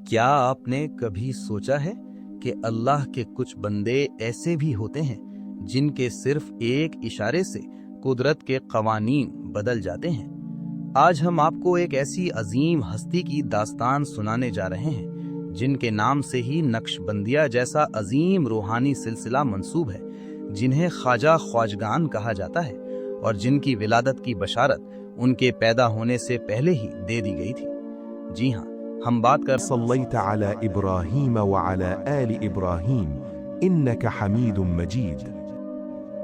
کیا آپ نے کبھی سوچا ہے کہ اللہ کے کچھ بندے ایسے بھی ہوتے ہیں جن کے صرف ایک اشارے سے قدرت کے قوانین بدل جاتے ہیں؟ آج ہم آپ کو ایک ایسی عظیم ہستی کی داستان سنانے جا رہے ہیں جن کے نام سے ہی نقش بندیہ جیسا عظیم روحانی سلسلہ منسوب ہے، جنہیں خواجہ خواجگان کہا جاتا ہے اور جن کی ولادت کی بشارت ان کے پیدا ہونے سے پہلے ہی دے دی گئی تھی۔ جی ہاں، ہم بات کر صليت على إبراهيم وعلى آل إبراهيم إنك حميد مجيد.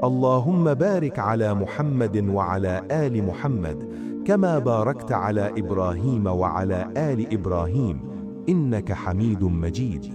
اللهم بارك على محمد وعلى آل محمد كما باركت على إبراهيم وعلى آل إبراهيم إنك حميد مجيد.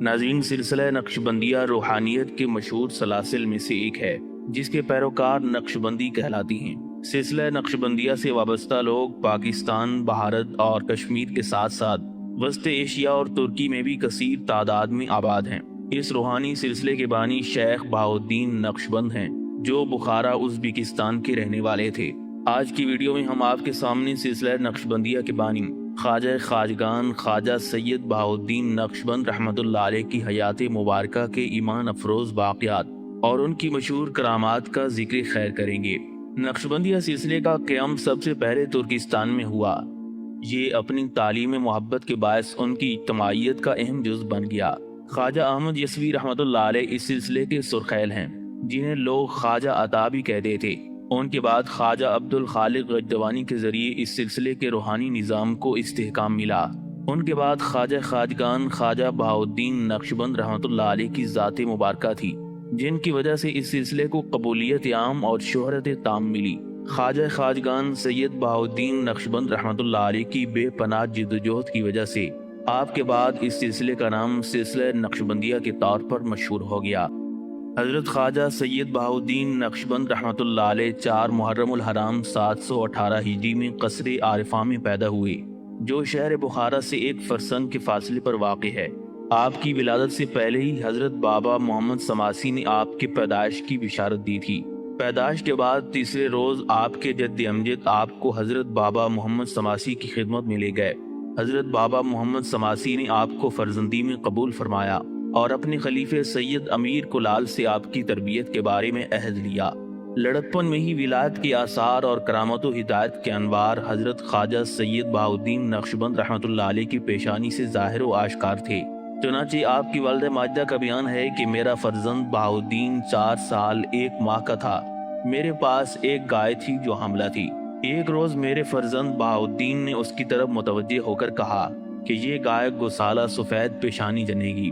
ناظرین، سلسلہ نقش بندیہ روحانیت کے مشہور سلاسل میں سے ایک ہے جس کے پیروکار نقش بندی کہلاتی ہیں۔ سلسلہ نقش بندیہ سے وابستہ لوگ پاکستان، بھارت اور کشمیر کے ساتھ ساتھ وسط ایشیا اور ترکی میں بھی کثیر تعداد میں آباد ہیں۔ اس روحانی سلسلے کے بانی شیخ بہاؤالدین نقش بند ہیں جو بخارا ازبکستان کے رہنے والے تھے۔ آج کی ویڈیو میں ہم آپ کے سامنے سلسلہ نقش بندیہ کے بانی خواجہ خواجگان خواجہ سید بہاؤالدین نقش بند رحمۃ اللہ علیہ کی حیات مبارکہ کے ایمان افروز واقعات اور ان کی مشہور کرامات کا ذکر خیر کریں گے۔ نقش بندیہ سلسلے کا قیام سب سے پہلے ترکستان میں ہوا۔ یہ اپنی تعلیم محبت کے باعث ان کی اجتماعیت کا اہم جز بن گیا۔ خواجہ احمد یسوی رحمۃ اللہ علیہ اس سلسلے کے سرخیل ہیں، جنہیں لوگ خواجہ عطا بھی کہتے تھے۔ ان کے بعد خواجہ عبد الخالق غجدوانی کے ذریعے اس سلسلے کے روحانی نظام کو استحکام ملا۔ ان کے بعد خواجہ خواجگان خواجہ بہاؤالدین نقش بند رحمۃ اللہ علیہ کی ذات مبارکہ تھی، جن کی وجہ سے اس سلسلے کو قبولیت عام اور شہرت تام ملی۔ خواجہ خواجگان سید بہاؤالدین نقش بند رحمۃ اللہ علیہ کی بے پناہ جدوجہد کی وجہ سے آپ کے بعد اس سلسلے کا نام سلسلہ نقش بندیہ کے طور پر مشہور ہو گیا۔ حضرت خواجہ سید بہاؤالدین نقش بند رحمۃ اللہ علیہ 4 محرم الحرام 718 ہجری میں قصر عارفہ میں پیدا ہوئے، جو شہر بخارا سے ایک فرسنگ کے فاصلے پر واقع ہے۔ آپ کی ولادت سے پہلے ہی حضرت بابا محمد سماسی نے آپ کی پیدائش کی بشارت دی تھی۔ پیدائش کے بعد تیسرے روز آپ کے جد امجد آپ کو حضرت بابا محمد سماسی کی خدمت میں لے گئے۔ حضرت بابا محمد سماسی نے آپ کو فرزندی میں قبول فرمایا اور اپنے خلیفہ سید امیر کلال سے آپ کی تربیت کے بارے میں عہد لیا۔ لڑکپن میں ہی ولایت کے آثار اور کرامت و ہدایت کے انوار حضرت خواجہ سید بہاؤالدین نقش بند رحمۃ اللہ علیہ کی پیشانی سے ظاہر و آشکار تھے۔ چنانچہ آپ کی والدہ ماجدہ کا بیان ہے کہ میرا فرزند بہاؤالدین 4 سال 1 ماہ کا تھا۔ میرے پاس ایک گائے تھی جو حاملہ تھی۔ ایک روز میرے فرزند بہاؤالدین نے اس کی طرف متوجہ ہو کر کہا کہ یہ گائے گوسالہ سفید پیشانی جنے گی۔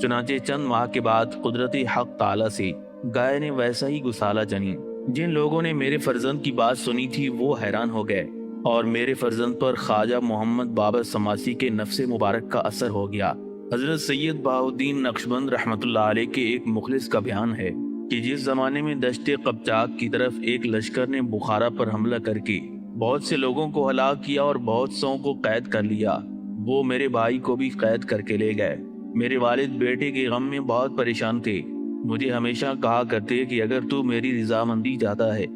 چنانچہ چند ماہ کے بعد قدرت حق تعالی سے گائے نے ویسا ہی گوسالہ جنی۔ جن لوگوں نے میرے فرزند کی بات سنی تھی وہ حیران ہو گئے اور میرے فرزند پر خواجہ محمد بابر سماسی کے نفس مبارک کا اثر ہو گیا۔ حضرت سید بہاؤالدین نقش بند رحمۃ اللہ علیہ کے ایک مخلص کا بیان ہے کہ جس زمانے میں دشت قبچاک کی طرف ایک لشکر نے بخارا پر حملہ کر کے بہت سے لوگوں کو ہلاک کیا اور بہت سو کو قید کر لیا، وہ میرے بھائی کو بھی قید کر کے لے گئے۔ میرے والد بیٹے کے غم میں بہت پریشان تھے، مجھے ہمیشہ کہا کرتے کہ اگر تو میری رضامندی چاہتا ہے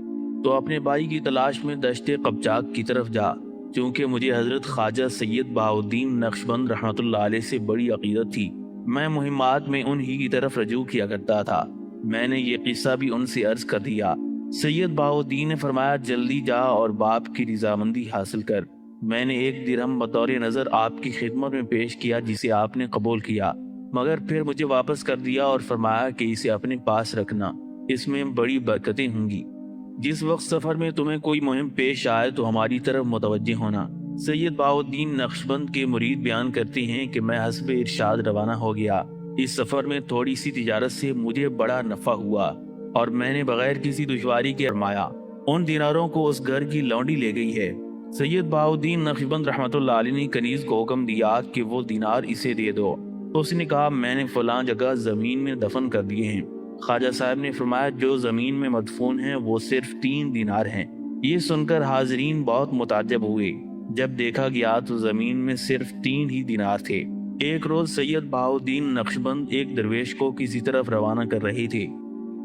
تو اپنے بھائی کی تلاش میں دشت قبچاک کی طرف جا۔ چونکہ مجھے حضرت خواجہ سید بہاؤالدین نقش بند رحمۃ اللہ علیہ سے بڑی عقیدت تھی، میں مہمات میں انہی کی طرف رجوع کیا کرتا تھا۔ میں نے یہ قصہ بھی ان سے عرض کر دیا۔ سید بہاؤالدین نے فرمایا جلدی جا اور باپ کی رضامندی حاصل کر۔ میں نے 1 درہم بطور نظر آپ کی خدمت میں پیش کیا جسے آپ نے قبول کیا، مگر پھر مجھے واپس کر دیا اور فرمایا کہ اسے اپنے پاس رکھنا، اس میں بڑی برکتیں ہوں گی۔ جس وقت سفر میں تمہیں کوئی مہم پیش آئے تو ہماری طرف متوجہ ہونا۔ سید بہاؤالدین نقش بند کے مرید بیان کرتے ہیں کہ میں حسب ارشاد روانہ ہو گیا۔ اس سفر میں تھوڑی سی تجارت سے مجھے بڑا نفع ہوا اور میں نے بغیر کسی دشواری کے فرمایا ان دیناروں کو اس گھر کی لونڈی لے گئی ہے۔ سید بہاؤالدین نقش بند رحمۃ اللہ علیہ نے کنیز کو حکم دیا کہ وہ دینار اسے دے دو، تو اس نے کہا میں نے فلاں جگہ زمین میں دفن کر دیے ہیں۔ خواجہ صاحب نے فرمایا جو زمین میں مدفون ہیں وہ صرف 3 دینار ہیں۔ یہ سن کر حاضرین بہت متعجب ہوئے۔ جب دیکھا گیا تو زمین میں صرف 3 ہی دینار تھے۔ ایک روز سید بہاؤالدین نقش بند ایک درویش کو کسی طرف روانہ کر رہے تھے۔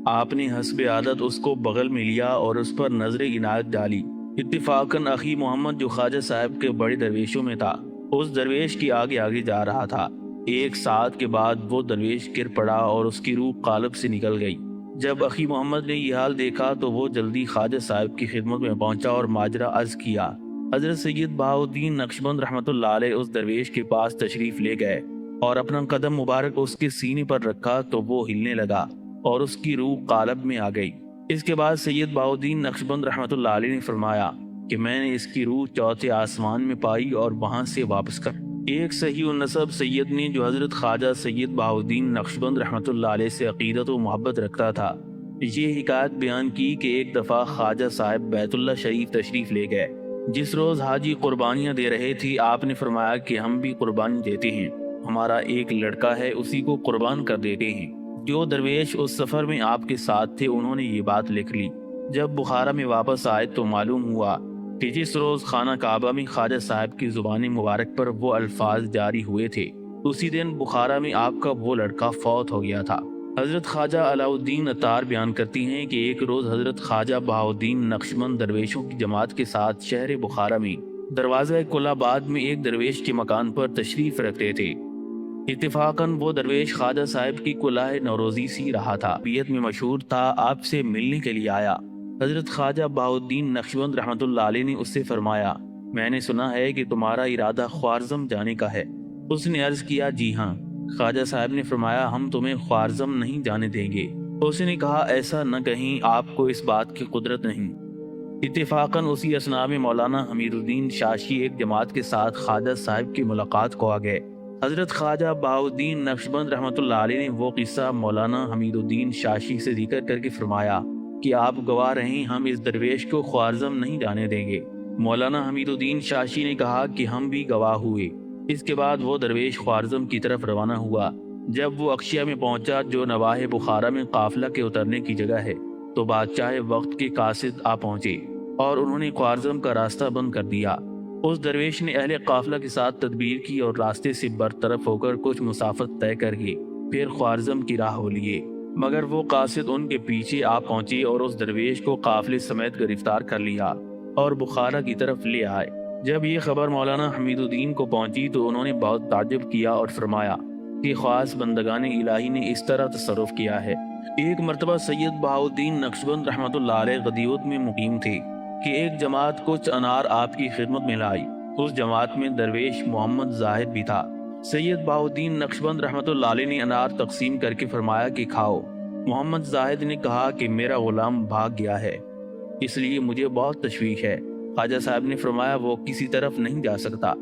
آپ نے حسب عادت اس کو بغل میں لیا اور اس پر نظر عنایت ڈالی۔ اتفاقاً اخی محمد جو خواجہ صاحب کے بڑے درویشوں میں تھا اس درویش کی آگے آگے جا رہا تھا۔ ایک ساعت کے بعد وہ درویش گر پڑا اور اس کی روح قالب سے نکل گئی۔ جب اخی محمد نے یہ حال دیکھا تو وہ جلدی خواجہ صاحب کی خدمت میں پہنچا اور ماجرا عرض کیا۔ حضرت سید بہاؤالدین نقشبند رحمۃ اللہ علیہ اس درویش کے پاس تشریف لے گئے اور اپنا قدم مبارک اس کے سینے پر رکھا تو وہ ہلنے لگا اور اس کی روح قالب میں آ گئی۔ اس کے بعد سید بہاؤالدین نقشبند رحمۃ اللہ علیہ نے فرمایا کہ میں نے اس کی روح چوتھے آسمان میں پائی اور وہاں سے واپس کر۔ ایک صحیح النسب سید نے جو حضرت خواجہ سید بہاؤالدین نقشبند رحمۃ اللہ علیہ سے عقیدت و محبت رکھتا تھا، یہ حکایت بیان کی کہ ایک دفعہ خواجہ صاحب بیت اللہ شریف تشریف لے گئے۔ جس روز حاجی قربانیاں دے رہے تھے، آپ نے فرمایا کہ ہم بھی قربانی دیتے ہیں، ہمارا ایک لڑکا ہے، اسی کو قربان کر دیتے ہیں۔ جو درویش اس سفر میں آپ کے ساتھ تھے انہوں نے یہ بات لکھ لی۔ جب بخارا میں واپس آئے تو معلوم ہوا کہ جس روز خانہ کعبہ میں خواجہ صاحب کی زبان مبارک پر وہ الفاظ جاری ہوئے تھے، اسی دن بخارا میں آپ کا وہ لڑکا فوت ہو گیا تھا۔ حضرت خواجہ علاء الدین عطار بیان کرتی ہیں کہ ایک روز حضرت خواجہ بہاؤالدین نقشبند درویشوں کی جماعت کے ساتھ شہر بخارا میں دروازہ کلاباد میں ایک درویش کے مکان پر تشریف رکھتے تھے۔ اتفاقاً وہ درویش خواجہ صاحب کی کلاه نوروزی سی رہا تھا، بیت میں مشہور تھا، آپ سے ملنے کے لیے آیا۔ حضرت خواجہ بہاؤالدین نقشبند رحمۃ اللہ علیہ نے اس سے فرمایا، میں نے سنا ہے کہ تمہارا ارادہ خوارزم جانے کا ہے۔ اس نے عرض کیا، جی ہاں۔ خواجہ صاحب نے فرمایا، ہم تمہیں خوارزم نہیں جانے دیں گے۔ اس نے کہا، ایسا نہ کہیں، آپ کو اس بات کی قدرت نہیں۔ اتفاقاً اسی اثناء میں مولانا حمید الدین شاشی ایک جماعت کے ساتھ خواجہ صاحب کی ملاقات کو آ گئے۔ حضرت خواجہ بہاؤالدین نقشبند رحمۃ اللہ علیہ نے وہ قصہ مولانا حمید الدین شاشی سے ذکر کر کے فرمایا کہ آپ گواہ رہیں، ہم اس درویش کو خوارزم نہیں جانے دیں گے۔ مولانا حمید الدین شاشی نے کہا کہ ہم بھی گواہ ہوئے۔ اس کے بعد وہ درویش خوارزم کی طرف روانہ ہوا۔ جب وہ اکشیا میں پہنچا جو نواح بخارا میں قافلہ کے اترنے کی جگہ ہے، تو بادشاہ وقت کے قاصد آ پہنچے اور انہوں نے خوارزم کا راستہ بند کر دیا۔ اس درویش نے اہل قافلہ کے ساتھ تدبیر کی اور راستے سے برطرف ہو کر کچھ مسافت طے کر کے پھر خوارزم کی راہ ہو لیے، مگر وہ قاصد ان کے پیچھے آ پہنچے اور اس درویش کو قافلے سمیت گرفتار کر لیا اور بخارا کی طرف لے آئے۔ جب یہ خبر مولانا حمید الدین کو پہنچی تو انہوں نے بہت تعجب کیا اور فرمایا کہ خاص بندگان الہی نے اس طرح تصرف کیا ہے۔ ایک مرتبہ سید بہاؤالدین نقشبند رحمۃ اللہ علیہ غدیوت میں مقیم تھے کہ ایک جماعت کچھ انار آپ کی خدمت میں لائی۔ اس جماعت میں درویش محمد زاہد بھی تھا۔ سید بہاؤالدین نقشبند رحمۃ اللہ علیہ نے انار تقسیم کر کے فرمایا کہ کھاؤ۔ محمد زاہد نے کہا کہ میرا غلام بھاگ گیا ہے، اس لیے مجھے بہت تشویش ہے۔ خواجہ صاحب نے فرمایا، وہ کسی طرف نہیں جا سکتا،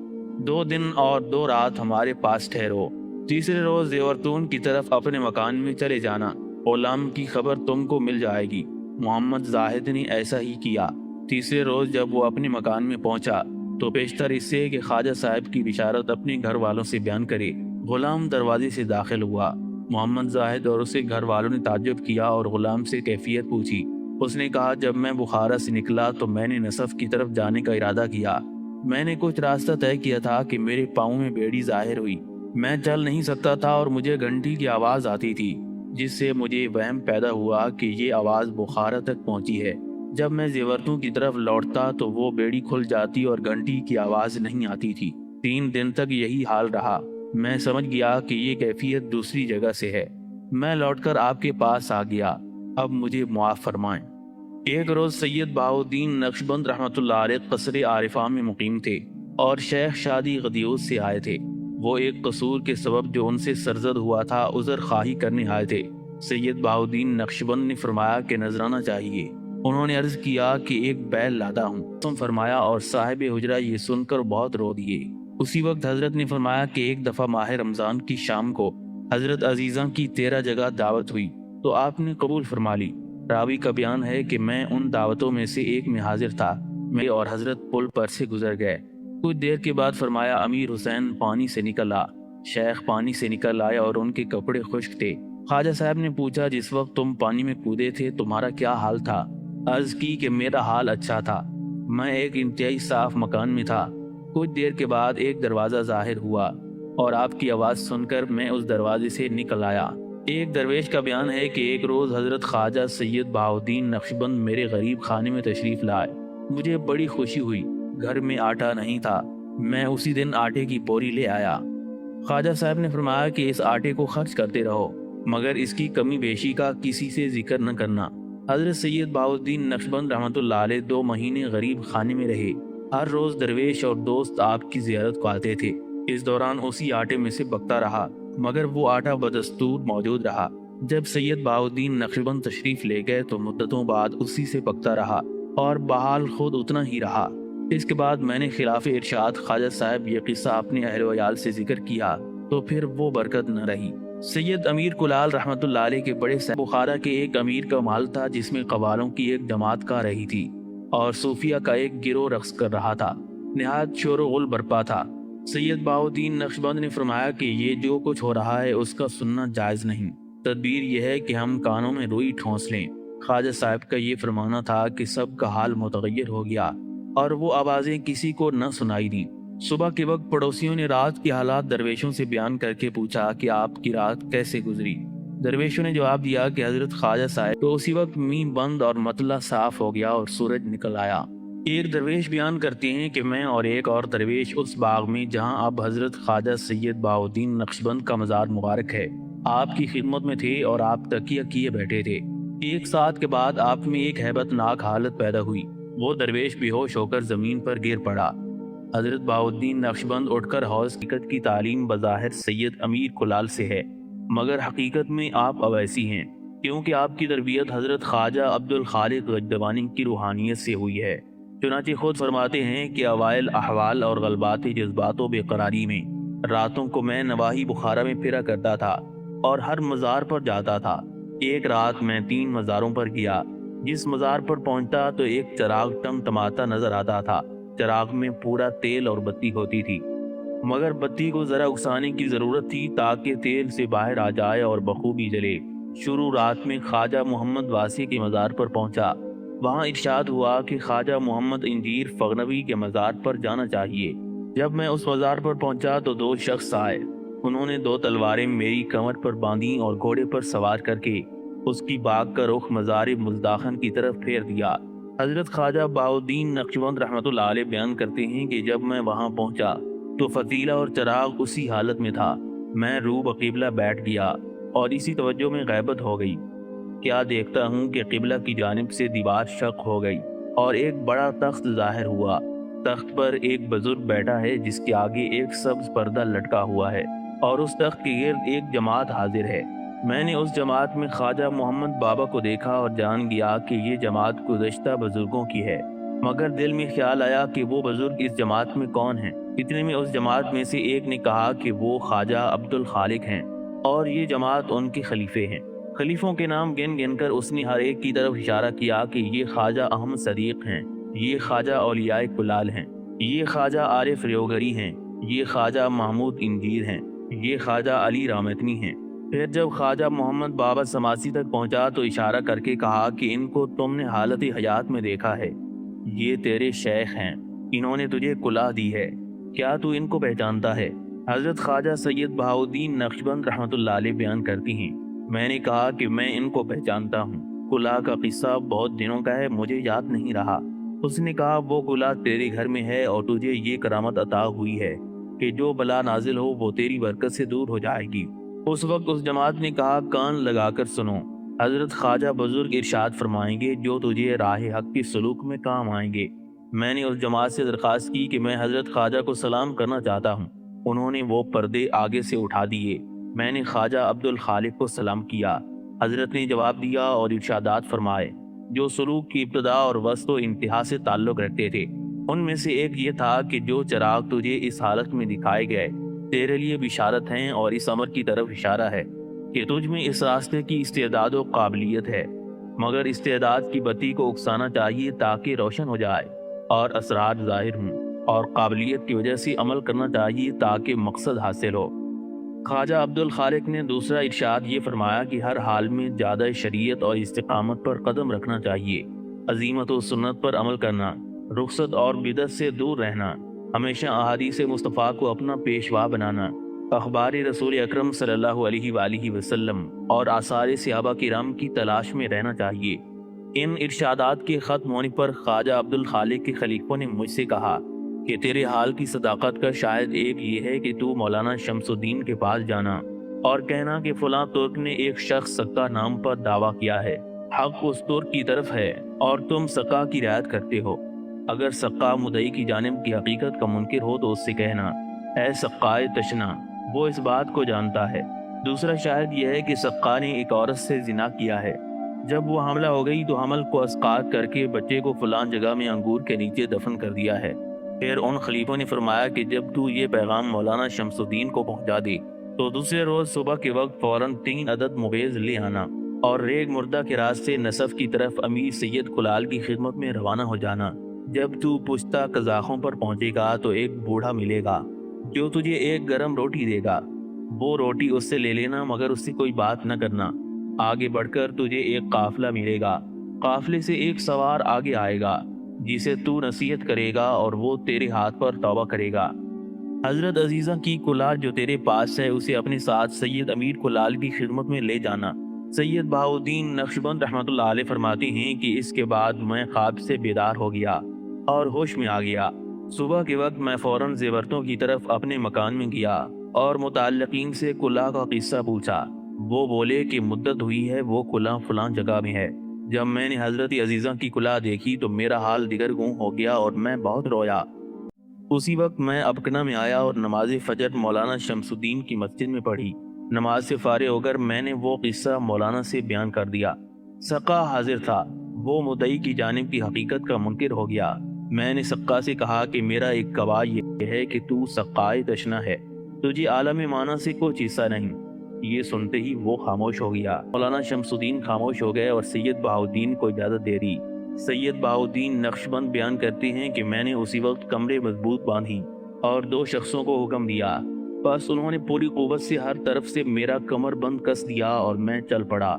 2 دن اور 2 رات ہمارے پاس ٹھہرو، تیسرے روز زیورتون کی طرف اپنے مکان میں چلے جانا، غلام کی خبر تم کو مل جائے گی۔ محمد زاہد نے ایسا ہی کیا۔ تیسرے روز جب وہ اپنے مکان میں پہنچا تو پیشتر اس سے کہ خواجہ صاحب کی بشارت اپنے گھر والوں سے بیان کرے، غلام دروازے سے داخل ہوا۔ محمد زاہد اور اسے گھر والوں نے تعجب کیا اور غلام سے کیفیت پوچھی۔ اس نے کہا، جب میں بخارا سے نکلا تو میں نے نصف کی طرف جانے کا ارادہ کیا۔ میں نے کچھ راستہ طے کیا تھا کہ میرے پاؤں میں بیڑی ظاہر ہوئی، میں چل نہیں سکتا تھا اور مجھے گھنٹی کی آواز آتی تھی، جس سے مجھے وہم پیدا ہوا کہ یہ آواز بخارا تک پہنچی ہے۔ جب میں زیورتوں کی طرف لوٹتا تو وہ بیڑی کھل جاتی اور گھنٹی کی آواز نہیں آتی تھی۔ 3 دن تک یہی حال رہا۔ میں سمجھ گیا کہ یہ کیفیت دوسری جگہ سے ہے۔ میں لوٹ کر آپ کے پاس آ گیا، اب مجھے معاف فرمائیں۔ ایک روز سید بہاؤالدین نقشبند رحمۃ اللہ علیہ قصر عارفہ میں مقیم تھے اور شیخ شادی غدیوت سے آئے تھے۔ وہ ایک قصور کے سبب جو ان سے سرزد ہوا تھا عذر خواہی کرنے آئے تھے۔ سید بہاؤالدین نقشبند نے فرمایا کہ نذرانہ چاہیے۔ انہوں نے عرض کیا کہ ایک بیل لادا ہوں۔ تم فرمایا اور صاحب حجرہ یہ سن کر بہت رو دیے۔ اسی وقت حضرت نے فرمایا کہ ایک دفعہ ماہ رمضان کی شام کو حضرت عزیزاں کی 13 جگہ دعوت ہوئی تو آپ نے قبول فرما لی۔ راوی کا بیان ہے کہ میں ان دعوتوں میں سے ایک میں حاضر تھا، میں اور حضرت پل پر سے گزر گئے۔ کچھ دیر کے بعد فرمایا، امیر حسین پانی سے نکل آ۔ شیخ پانی سے نکل آئے اور ان کے کپڑے خشک تھے۔ خواجہ صاحب نے پوچھا، جس وقت تم پانی میں کودے تھے تمہارا کیا حال تھا؟ عرض کی کہ میرا حال اچھا تھا، میں ایک انتہائی صاف مکان میں تھا۔ کچھ دیر کے بعد ایک دروازہ ظاہر ہوا اور آپ کی آواز سن کر میں اس دروازے سے نکل آیا۔ ایک درویش کا بیان ہے کہ ایک روز حضرت خواجہ سید بہاؤالدین نقشبند میرے غریب خانے میں تشریف لائے۔ مجھے بڑی خوشی ہوئی۔ گھر میں آٹا نہیں تھا، میں اسی دن آٹے کی بوری لے آیا۔ خواجہ صاحب نے فرمایا کہ اس آٹے کو خرچ کرتے رہو، مگر اس کی کمی بیشی کا کسی سے ذکر نہ کرنا۔ حضرت سید بہاؤالدین نقشبند رحمۃ اللہ علیہ 2 مہینے غریب خانے میں رہے۔ ہر روز درویش اور دوست آپ کی زیارت کو آتے تھے۔ اس دوران اسی آٹے میں سے پکتا رہا، مگر وہ آٹا بدستور موجود رہا۔ جب سید بہاؤالدین نقشبند تشریف لے گئے تو مدتوں بعد اسی سے پکتا رہا اور بحال خود اتنا ہی رہا۔ اس کے بعد میں نے خلاف ارشاد خواجہ صاحب یہ قصہ اپنے اہل ویال سے ذکر کیا تو پھر وہ برکت نہ رہی۔ سید امیر کلال رحمۃ اللہ علیہ کے بڑے صاحب بخارا کے ایک امیر کا مال تھا، جس میں قوالوں کی ایک جماعت کا رہی تھی اور صوفیہ کا ایک گروہ رقص کر رہا تھا۔ نہایت شور و غل برپا تھا۔ سید بہاؤالدین نقشبند نے فرمایا کہ یہ جو کچھ ہو رہا ہے اس کا سننا جائز نہیں، تدبیر یہ ہے کہ ہم کانوں میں روئی ٹھونس لیں۔ خواجہ صاحب کا یہ فرمانا تھا کہ سب کا حال متغیر ہو گیا اور وہ آوازیں کسی کو نہ سنائی دیں۔ صبح کے وقت پڑوسیوں نے رات کے حالات درویشوں سے بیان کر کے پوچھا کہ آپ کی رات کیسے گزری۔ درویشوں نے جواب دیا کہ حضرت خواجہ صاحب تو اسی وقت میم بند اور مطلع صاف ہو گیا اور سورج نکل آیا۔ ایک درویش بیان کرتے ہیں کہ میں اور ایک اور درویش اس باغ میں جہاں اب حضرت خواجہ سید بہاؤالدین نقشبند کا مزار مبارک ہے، آپ کی خدمت میں تھے اور آپ تکیہ کیے بیٹھے تھے۔ ایک ساتھ کے بعد آپ میں ایک ہیبت ناک حالت پیدا ہوئی۔ وہ درویش بے ہوش ہو کر زمین پر گر پڑا۔ حضرت بہاؤالدین نقشبند اٹھ کر حوض حقیقت کی تعلیم بظاہر سید امیر کلال سے ہے، مگر حقیقت میں آپ اویسی ہیں، کیونکہ آپ کی تربیت حضرت خواجہ عبدالخالق غجدوانی کی روحانیت سے ہوئی ہے۔ چنانچہ خود فرماتے ہیں کہ اوائل احوال اور غلبات جذبات و بے قراری میں راتوں کو میں نواحی بخارا میں پھرا کرتا تھا اور ہر مزار پر جاتا تھا۔ ایک رات میں 3 مزاروں پر گیا۔ جس مزار پر پہنچتا تو ایک چراغ ٹمٹماتا نظر آتا تھا۔ چراغ میں پورا تیل اور بتی ہوتی تھی، مگر بتی کو ذرا اکسانے کی ضرورت تھی تاکہ تیل سے باہر آ جائے اور بخوبی جلے۔ شروع رات میں خواجہ محمد واسی کے مزار پر پہنچا۔ وہاں ارشاد ہوا کہ خواجہ محمد انجیر فغنوی کے مزار پر جانا چاہیے۔ جب میں اس مزار پر پہنچا تو 2 شخص آئے۔ انہوں نے 2 تلواریں میری کمر پر باندھی اور گھوڑے پر سوار کر کے اس کی باغ کا رخ مزار مزداخن کی طرف پھیر دیا۔ حضرت خواجہ بہاؤالدین نقشبند رحمۃ اللہ علیہ بیان کرتے ہیں کہ جب میں وہاں پہنچا تو فتیلہ اور چراغ اسی حالت میں تھا۔ میں رو بقبلہ بیٹھ گیا اور اسی توجہ میں غیبت ہو گئی۔ کیا دیکھتا ہوں کہ قبلہ کی جانب سے دیوار شق ہو گئی اور ایک بڑا تخت ظاہر ہوا۔ تخت پر ایک بزرگ بیٹھا ہے جس کے آگے ایک سبز پردہ لٹکا ہوا ہے اور اس تخت کے گرد ایک جماعت حاضر ہے۔ میں نے اس جماعت میں خواجہ محمد بابا کو دیکھا اور جان گیا کہ یہ جماعت گزشتہ بزرگوں کی ہے، مگر دل میں خیال آیا کہ وہ بزرگ اس جماعت میں کون ہیں۔ اتنے میں اس جماعت میں سے ایک نے کہا کہ وہ خواجہ عبدالخالق ہیں اور یہ جماعت ان کے خلیفے ہیں۔ خلیفوں کے نام گن گن کر اس نے ہر ایک کی طرف اشارہ کیا کہ یہ خواجہ احمد صدیق ہیں، یہ خواجہ اولیاء کلال ہیں، یہ خواجہ عارف ریوگری ہیں، یہ خواجہ محمود انجیر ہیں، یہ خواجہ علی رامتنی ہیں۔ پھر جب خواجہ محمد بابا سماسی تک پہنچا تو اشارہ کر کے کہا کہ ان کو تم نے حالت حیات میں دیکھا ہے، یہ تیرے شیخ ہیں، انہوں نے تجھے کلاه دی ہے، کیا تو ان کو پہچانتا ہے؟ حضرت خواجہ سید بہاؤالدین نقشبند رحمۃ اللہ علیہ بیان کرتی ہیں، میں نے کہا کہ میں ان کو پہچانتا ہوں، کلاه کا قصہ بہت دنوں کا ہے، مجھے یاد نہیں رہا۔ اس نے کہا وہ کلاه تیرے گھر میں ہے اور تجھے یہ کرامت عطا ہوئی ہے کہ جو بلا نازل ہو وہ تیری برکت سے دور ہو جائے گی۔ اس وقت اس جماعت نے کہا کان لگا کر سنو، حضرت خواجہ بزرگ ارشاد فرمائیں گے جو تجھے راہ حق کی سلوک میں کام آئیں گے۔ میں نے اس جماعت سے درخواست کی کہ میں حضرت خواجہ کو سلام کرنا چاہتا ہوں۔ انہوں نے وہ پردے آگے سے اٹھا دیے۔ میں نے خواجہ عبدالخالق کو سلام کیا۔ حضرت نے جواب دیا اور ارشادات فرمائے جو سلوک کی ابتدا اور وسط و انتہا سے تعلق رکھتے تھے۔ ان میں سے ایک یہ تھا کہ جو چراغ تجھے اس حالت میں دکھائے گئے تیرے لیے بشارت ہیں اور اس امر کی طرف اشارہ ہے کہ تجھ میں اس راستے کی استعداد و قابلیت ہے، مگر استعداد کی بتی کو اکسانا چاہیے تاکہ روشن ہو جائے اور اسرار ظاہر ہوں، اور قابلیت کی وجہ سے عمل کرنا چاہیے تاکہ مقصد حاصل ہو۔ خواجہ عبدالخالق نے دوسرا ارشاد یہ فرمایا کہ ہر حال میں زیادہ شریعت اور استقامت پر قدم رکھنا چاہیے، عزیمت و سنت پر عمل کرنا، رخصت اور بدعت سے دور رہنا، ہمیشہ احادیث مصطفیٰ کو اپنا پیشوا بنانا، اخبار رسول اکرم صلی اللہ علیہ وآلہ وسلم اور آثار صحابہ کرام کی تلاش میں رہنا چاہیے۔ ان ارشادات کے ختم ہونے پر خواجہ عبدالخالق کے خلیفوں نے مجھ سے کہا کہ تیرے حال کی صداقت کا شاید ایک یہ ہے کہ تو مولانا شمس الدین کے پاس جانا اور کہنا کہ فلاں ترک نے ایک شخص سکا نام پر دعویٰ کیا ہے، حق اس ترک کی طرف ہے اور تم سکا کی رعایت کرتے ہو۔ اگر سکا مدعی کی جانب کی حقیقت کا منکر ہو تو اس سے کہنا، اے سقائے تشنا، وہ اس بات کو جانتا ہے۔ دوسرا شاہد یہ ہے کہ سقا نے ایک عورت سے زنا کیا ہے، جب وہ حاملہ ہو گئی تو حمل کو اسقاط کر کے بچے کو فلاں جگہ میں انگور کے نیچے دفن کر دیا ہے۔ پھر ان خلیفوں نے فرمایا کہ جب تو یہ پیغام مولانا شمس الدین کو پہنچا دے تو دوسرے روز صبح کے وقت فوراً 3 عدد مغیز لے آنا اور ریگ مردہ کے راستے نصف کی طرف امیر سید کلال کی خدمت میں روانہ ہو جانا۔ جب تو پشتہ قزاقوں پر پہنچے گا تو ایک بوڑھا ملے گا جو تجھے ایک گرم روٹی دے گا، وہ روٹی اس سے لے لینا مگر اس سے کوئی بات نہ کرنا۔ آگے بڑھ کر تجھے ایک قافلہ ملے گا، قافلے سے ایک سوار آگے آئے گا جسے تو نصیحت کرے گا اور وہ تیرے ہاتھ پر توبہ کرے گا۔ حضرت عزیزہ کی کلال جو تیرے پاس ہے اسے اپنے ساتھ سید امیر کلال کی خدمت میں لے جانا۔ سید بہاؤالدین نقشبند رحمۃ اللہ علیہ فرماتے ہیں کہ اس کے بعد میں خواب سے بیدار ہو گیا اور ہوش میں آ گیا۔ صبح کے وقت میں فوراً زیورتوں کی طرف اپنے مکان میں گیا اور متعلقین سے کلہ کا قصہ پوچھا۔ وہ بولے کہ مدت ہوئی ہے وہ کلہ فلاں جگہ میں ہے۔ جب میں نے حضرت عزیزہ کی کلہ دیکھی تو میرا حال دگرگوں ہو گیا اور میں بہت رویا۔ اسی وقت میں ابکنا میں آیا اور نماز فجر مولانا شمس الدین کی مسجد میں پڑھی۔ نماز سے فارغ ہو کر میں نے وہ قصہ مولانا سے بیان کر دیا۔ سقا حاضر تھا، وہ مدعی کی جانب کی حقیقت کا منکر ہو گیا۔ میں نے سقا سے کہا کہ میرا ایک گواہ یہ ہے کہ تو سقائے تشنا ہے، تجھے عالم معنی سے کوئی حصہ نہیں۔ یہ سنتے ہی وہ خاموش ہو گیا۔ مولانا شمس الدین خاموش ہو گئے اور سید بہاؤالدین کو اجازت دے دی۔ سید بہاؤالدین نقشبند بیان کرتے ہیں کہ میں نے اسی وقت کمرے مضبوط باندھی اور 2 شخصوں کو حکم دیا، بس انہوں نے پوری قوت سے ہر طرف سے میرا کمر بند کس دیا اور میں چل پڑا۔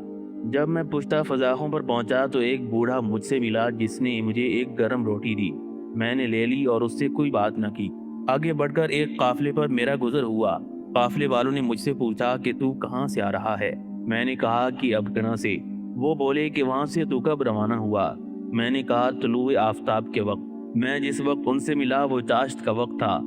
جب میں پشتہ فضاخوں پر پہنچا تو ایک بوڑھا مجھ سے ملا جس نے مجھے ایک گرم روٹی دی۔ میں نے لے لی اور اس سے کوئی بات نہ کی۔ آگے بڑھ کر ایک قافلے پر میرا گزر ہوا۔ قافلے والوں نے مجھ سے پوچھا کہ تو کہاں سے آ رہا ہے؟ میں نے کہا کہ ابکنا سے۔ وہ بولے کہ وہاں سے تو کب روانہ ہوا؟ میں نے کہا طلوع آفتاب کے وقت۔ میں جس وقت ان سے ملا وہ چاشت کا وقت تھا۔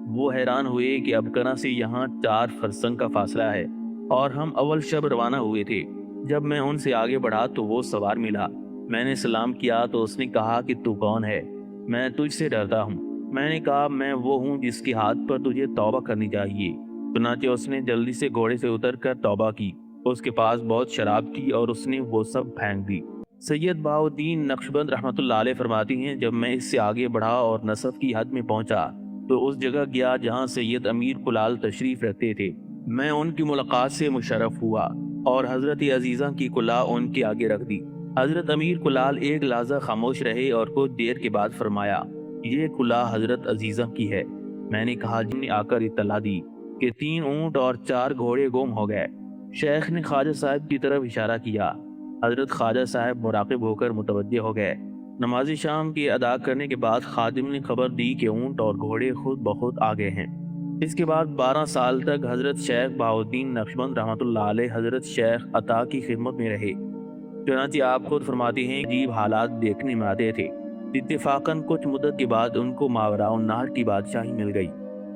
وہ حیران ہوئے کہ ابکنا سے یہاں 4 فرسنگ کا فاصلہ ہے اور ہم اول شب روانہ ہوئے تھے۔ جب میں ان سے آگے بڑھا تو وہ سوار ملا۔ میں نے سلام کیا تو اس نے کہا کہ تو کون ہے؟ میں تجھ سے ڈرتا ہوں۔ میں نے کہا میں وہ ہوں جس کے ہاتھ پر تجھے توبہ کرنی چاہیے۔ چنانچہ اس نے جلدی سے گھوڑے سے اتر کر توبہ کی۔ اس کے پاس بہت شراب تھی اور اس نے وہ سب پھینک دی۔ سید بہاؤالدین نقشبند رحمۃ اللہ علیہ فرماتی ہیں جب میں اس سے آگے بڑھا اور نصف کی حد میں پہنچا تو اس جگہ گیا جہاں سید امیر کلال تشریف رکھتے تھے۔ میں ان کی ملاقات سے مشرف ہوا اور حضرت عزیزہ کی کلہ ان کے آگے رکھ دی۔ حضرت امیر کلال ایک لحظہ خاموش رہے اور کچھ دیر کے بعد فرمایا، یہ کلہ حضرت عزیزہ کی ہے۔ میں نے کہا جن نے آ کر اطلاع دی کہ 3 اونٹ اور 4 گھوڑے گم ہو گئے۔ شیخ نے خواجہ صاحب کی طرف اشارہ کیا۔ حضرت خواجہ صاحب مراقب ہو کر متوجہ ہو گئے۔ نماز شام کی ادا کرنے کے بعد خادم نے خبر دی کہ اونٹ اور گھوڑے خود بخود آگے ہیں۔ اس کے بعد 12 سال تک حضرت شیخ بہاؤالدین نقشبند رحمۃ اللہ علیہ حضرت شیخ عطا کی خدمت میں رہے۔ چنانچہ آپ خود فرماتے ہیں عجیب حالات دیکھنے میں آتے تھے۔ اتفاقاً کچھ مدت کے بعد ان کو ماوراء النہر کی بادشاہی مل گئی۔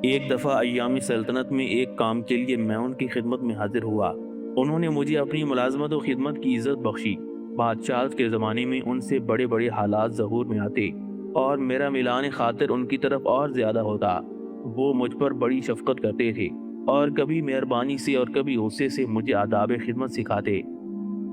ایک دفعہ ایام سلطنت میں ایک کام کے لیے میں ان کی خدمت میں حاضر ہوا۔ انہوں نے مجھے اپنی ملازمت و خدمت کی عزت بخشی۔ بادشاہت کے زمانے میں ان سے بڑے بڑے حالات ظہور میں آتے اور میرا میلان خاطر ان کی طرف اور زیادہ ہوتا۔ وہ مجھ پر بڑی شفقت کرتے تھے اور کبھی مہربانی سے اور کبھی غصے سے مجھے آداب خدمت سکھاتے،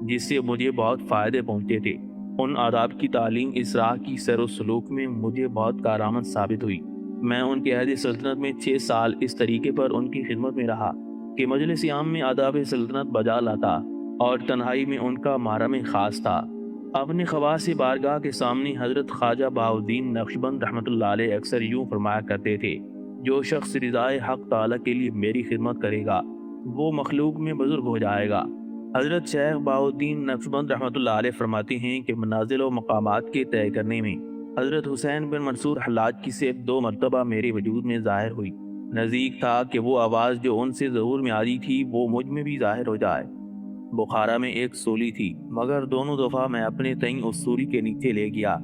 جس سے مجھے بہت فائدے پہنچتے تھے۔ ان آداب کی تعلیم اسراء کی سیر و سلوک میں مجھے بہت کارآمد ثابت ہوئی۔ میں ان کے عہد سلطنت میں 6 سال اس طریقے پر ان کی خدمت میں رہا کہ مجلس عام میں آداب سلطنت بجا لاتا اور تنہائی میں ان کا محرم خاص تھا۔ اپنے خواص بارگاہ کے سامنے حضرت خواجہ بہاؤالدین نقشبند رحمۃ اللہ علیہ اکثر یوں فرمایا کرتے تھے، جو شخص رضائے حق تعالیٰ کے لیے میری خدمت کرے گا وہ مخلوق میں بزرگ ہو جائے گا۔ حضرت شیخ بہاؤالدین نقشبند رحمۃ اللہ علیہ فرماتے ہیں کہ منازل و مقامات کے طے کرنے میں حضرت حسین بن منصور حلاج کی صرف 2 مرتبہ میرے وجود میں ظاہر ہوئی۔ نزدیک تھا کہ وہ آواز جو ان سے ظہور میں آتی تھی وہ مجھ میں بھی ظاہر ہو جائے۔ بخارا میں ایک سولی تھی، مگر دونوں دفعہ میں اپنے تئیں اس سولی کے نیچے لے گیا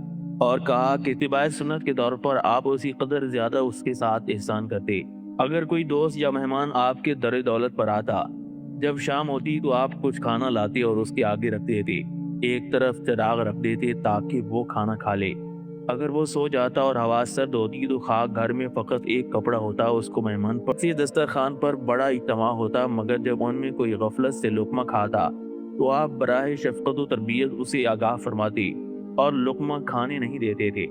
اور کہا کہ اتباع سنت کے طور پر آپ اسی قدر زیادہ اس کے ساتھ احسان کرتے۔ اگر کوئی دوست یا مہمان آپ کے در دولت پر آتا، جب شام ہوتی تو آپ کچھ کھانا لاتے اور اس کے آگے رکھ دیتے، ایک طرف چراغ رکھ دیتے تاکہ وہ کھانا کھا لے۔ اگر وہ سو جاتا اور ہوا سرد ہوتی تو خاک گھر میں فقط ایک کپڑا ہوتا، اس کو مہمان پر سے دسترخوان پر بڑا اجتماع ہوتا، مگر جب ان میں کوئی غفلت سے لقمہ کھاتا تو آپ براہ شفقت و تربیت اسے آگاہ فرماتے اور لقمہ کھانے نہیں دیتے تھے۔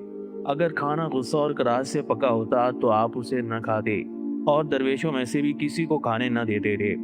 اگر کھانا غصہ اور کراہت سے پکا ہوتا تو آپ اسے نہ کھاتے اور درویشوں میں سے بھی کسی کو کھانے نہ دیتے تھے۔